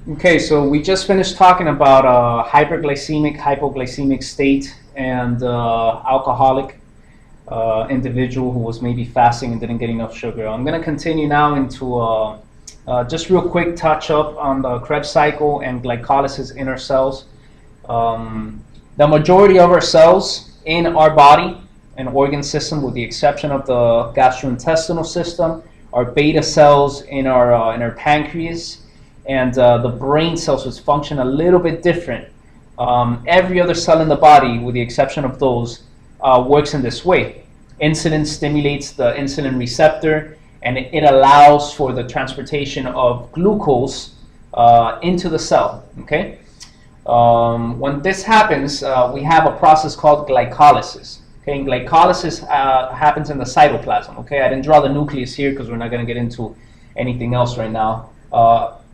Okay, so we just finished talking about hyperglycemic, hypoglycemic state, and alcoholic individual who was maybe fasting and didn't get enough sugar. I'm going to continue now into just real quick touch up on the Krebs cycle and glycolysis in our cells. The majority of our cells in our body and organ system, with the exception of the gastrointestinal system, are beta cells in our pancreas, and the brain cells, which function a little bit different. Every other cell in the body, with the exception of those, works in this way. Insulin stimulates the insulin receptor, and it allows for the transportation of glucose into the cell. Okay. When this happens, we have a process called glycolysis. Okay, and glycolysis happens in the cytoplasm. Okay, I didn't draw the nucleus here because we're not going to get into anything else right now.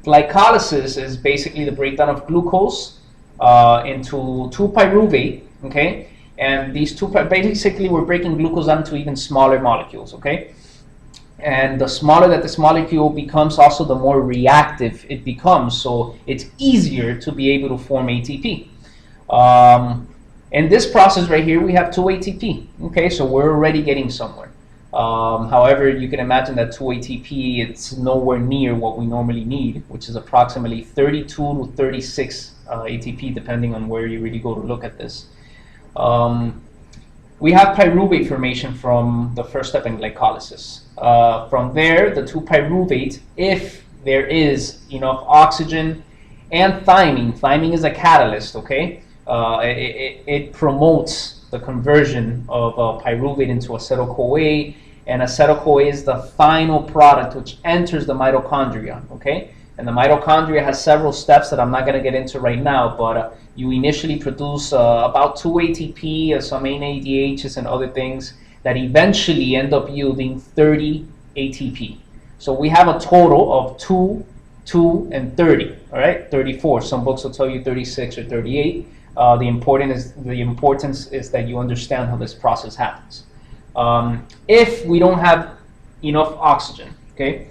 Glycolysis is basically the breakdown of glucose into 2-pyruvate. Okay, and these basically we're breaking glucose down to even smaller molecules. Okay, and the smaller that this molecule becomes, also the more reactive it becomes. So it's easier to be able to form ATP. In this process right here, we have 2 ATP. Okay, so we're already getting somewhere. However, you can imagine that 2 ATP, it's nowhere near what we normally need, which is approximately 32 to 36 ATP, depending on where you really go to look at this. We have pyruvate formation from the first step in glycolysis. From there, the 2-pyruvate, if there is enough oxygen and thymine. Thymine is a catalyst, okay? It promotes the conversion of pyruvate into acetyl-CoA, and acetyl-CoA is the final product which enters the mitochondria, okay? And the mitochondria has several steps that I'm not going to get into right now, but you initially produce about 2 ATP, some NADHs and other things that eventually end up yielding 30 ATP. So we have a total of 2, and 30, all right? 34. Some books will tell you 36 or 38. The importance is that you understand how this process happens. If we don't have enough oxygen, okay,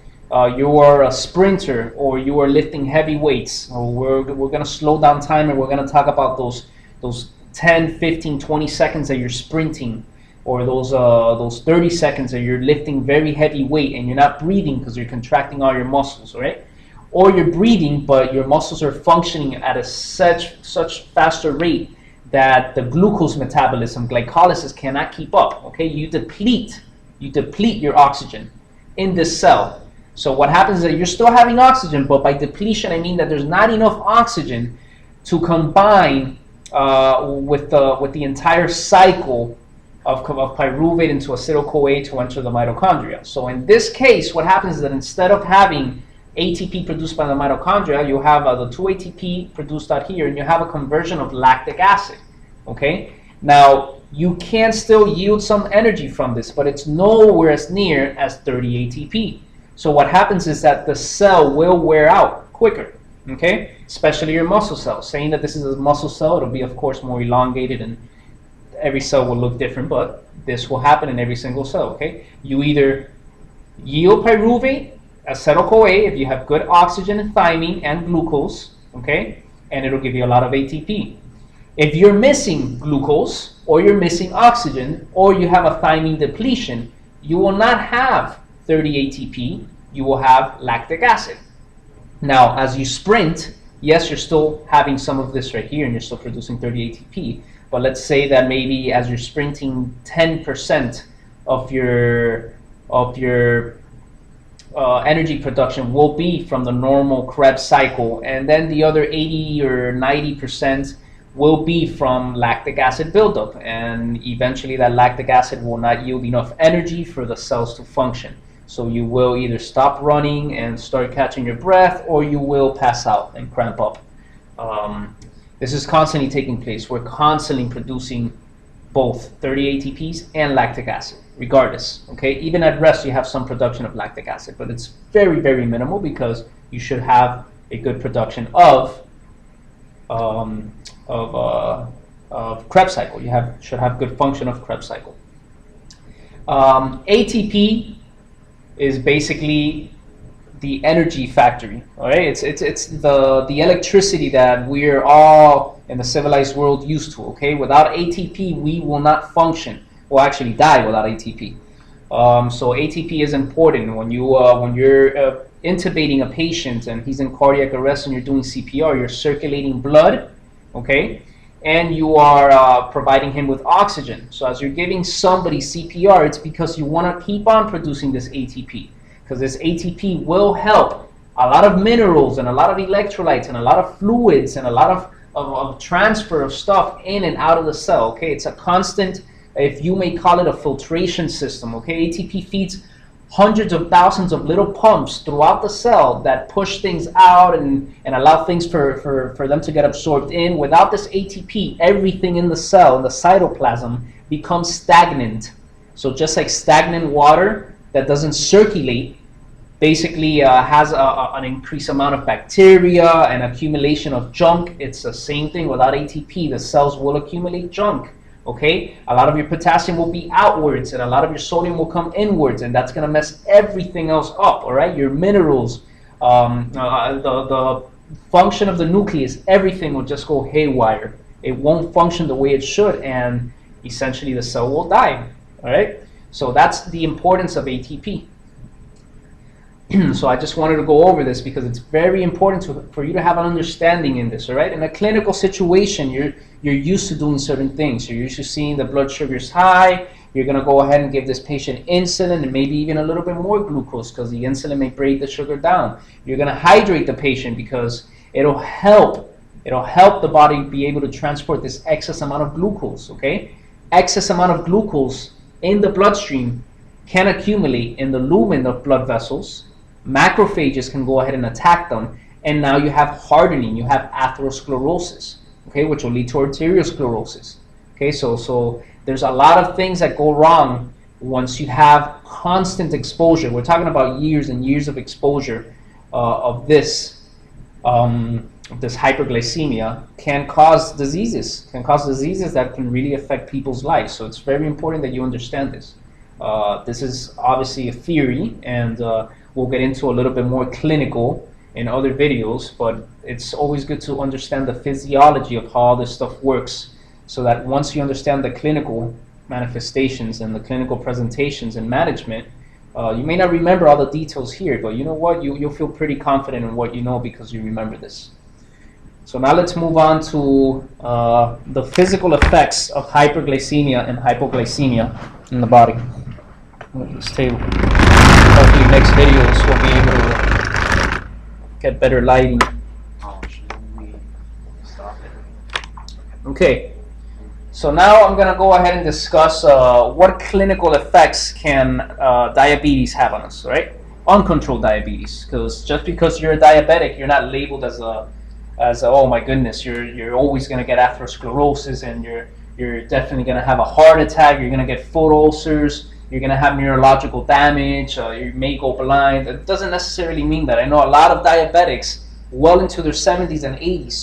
you are a sprinter or you are lifting heavy weights, or we're going to slow down time and we're going to talk about those 10, 15, 20 seconds that you're sprinting, or those 30 seconds that you're lifting very heavy weight and you're not breathing because you're contracting all your muscles, right? Or you're breathing, but your muscles are functioning at a such faster rate that the glucose metabolism, glycolysis, cannot keep up. Okay, you deplete your oxygen in this cell. So what happens is that you're still having oxygen, but by depletion I mean that there's not enough oxygen to combine with the entire cycle of pyruvate into acetyl-CoA to enter the mitochondria. So in this case, what happens is that instead of having ATP produced by the mitochondria, you have the 2 ATP produced out here, and you have a conversion of lactic acid. Okay, now you can still yield some energy from this, but it's nowhere as near as 30 ATP. So what happens is that the cell will wear out quicker. Okay, especially your muscle cells. Saying that this is a muscle cell, it'll be of course more elongated, and every cell will look different, but this will happen in every single cell. Okay, you either yield pyruvate, acetyl-CoA, if you have good oxygen, thymine, and glucose, okay, and it'll give you a lot of ATP. If you're missing glucose, or you're missing oxygen, or you have a thymine depletion, you will not have 30 ATP, you will have lactic acid. Now, as you sprint, yes, you're still having some of this right here, and you're still producing 30 ATP, but let's say that maybe as you're sprinting, 10% of your energy production will be from the normal Krebs cycle, and then the other 80 or 90% will be from lactic acid buildup, and eventually that lactic acid will not yield enough energy for the cells to function. So you will either stop running and start catching your breath, or you will pass out and cramp up. This is constantly taking place. We're constantly producing both 30 ATPs and lactic acid, regardless. Okay, even at rest, you have some production of lactic acid, but it's very, very minimal because you should have a good production of Krebs cycle. You should have good function of Krebs cycle. ATP is basically the energy factory. All right, it's the electricity that we're all in the civilized world used to. Okay, without ATP, we will not function. We'll actually die without ATP. So ATP is important when you're intubating a patient and he's in cardiac arrest and you're doing CPR. You're circulating blood, okay, and you are providing him with oxygen. So as you're giving somebody CPR, it's because you want to keep on producing this ATP, because this ATP will help a lot of minerals and a lot of electrolytes and a lot of fluids and a lot of transfer of stuff in and out of the cell. Okay, it's a constant, if you may call it, a filtration system. Okay, ATP feeds hundreds of thousands of little pumps throughout the cell that push things out and allow things for them to get absorbed in. Without this ATP, everything in the cell, in the cytoplasm, becomes stagnant. So just like stagnant water that doesn't circulate, basically has an increased amount of bacteria and accumulation of junk. It's the same thing without ATP. The cells will accumulate junk. Okay, a lot of your potassium will be outwards and a lot of your sodium will come inwards, and that's going to mess everything else up. All right, your minerals, the function of the nucleus, everything will just go haywire. It won't function the way it should, and essentially the cell will die. All right, so that's the importance of ATP. So I just wanted to go over this because it's very important for you to have an understanding in this. All right, in a clinical situation, you're used to doing certain things. You're used to seeing the blood sugars high. You're going to go ahead and give this patient insulin and maybe even a little bit more glucose because the insulin may break the sugar down. You're going to hydrate the patient because it'll help the body be able to transport this excess amount of glucose. Okay, excess amount of glucose in the bloodstream can accumulate in the lumen of blood vessels. Macrophages can go ahead and attack them, and now you have hardening, you have atherosclerosis, okay, which will lead to arteriosclerosis. Okay, so there's a lot of things that go wrong once you have constant exposure. We're talking about years and years of exposure of this hyperglycemia can cause diseases that can really affect people's lives. So it's very important that you understand this. This is obviously a theory, and we'll get into a little bit more clinical in other videos, but it's always good to understand the physiology of how this stuff works, so that once you understand the clinical manifestations and the clinical presentations and management, you may not remember all the details here, but you know what, you'll feel pretty confident in what you know because you remember this. So now let's move on to the physical effects of hyperglycemia and hypoglycemia in the body. Look at this table. Hopefully next videos we'll be able to get better lighting. Okay, so now I'm going to go ahead and discuss what clinical effects can diabetes have on us, right? Uncontrolled diabetes, because just because you're a diabetic, you're not labeled as oh my goodness, you're always going to get atherosclerosis, and you're definitely going to have a heart attack, you're going to get foot ulcers, you're going to have neurological damage, you may go blind. It doesn't necessarily mean that. I know a lot of diabetics well into their 70s and 80s,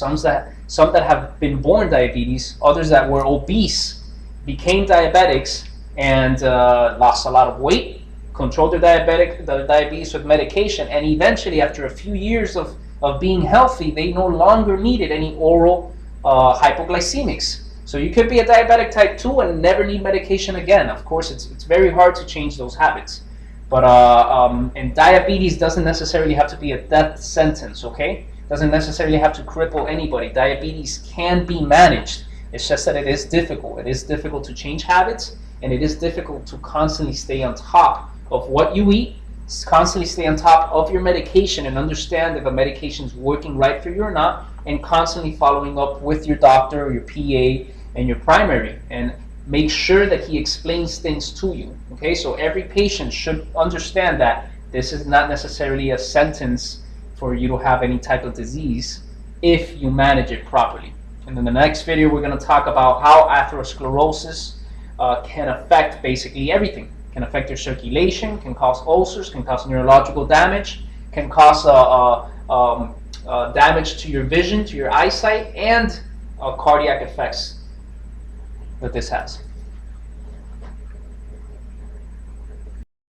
some that have been born diabetes, others that were obese, became diabetics and lost a lot of weight, controlled their diabetes with medication, and eventually after a few years of being healthy, they no longer needed any oral hypoglycemics. So you could be a diabetic type 2 and never need medication again. Of course, it's very hard to change those habits. But and diabetes doesn't necessarily have to be a death sentence, okay? Doesn't necessarily have to cripple anybody. Diabetes can be managed. It's just that it is difficult. It is difficult to change habits, and it is difficult to constantly stay on top of what you eat, constantly stay on top of your medication and understand if a medication is working right for you or not, and constantly following up with your doctor or your PA and your primary, and make sure that he explains things to you. Okay, so every patient should understand that this is not necessarily a sentence for you to have any type of disease if you manage it properly. And in the next video, we're going to talk about how atherosclerosis can affect basically everything. Can affect your circulation, can cause ulcers, can cause neurological damage, can cause damage to your vision, to your eyesight, and cardiac effects that this has.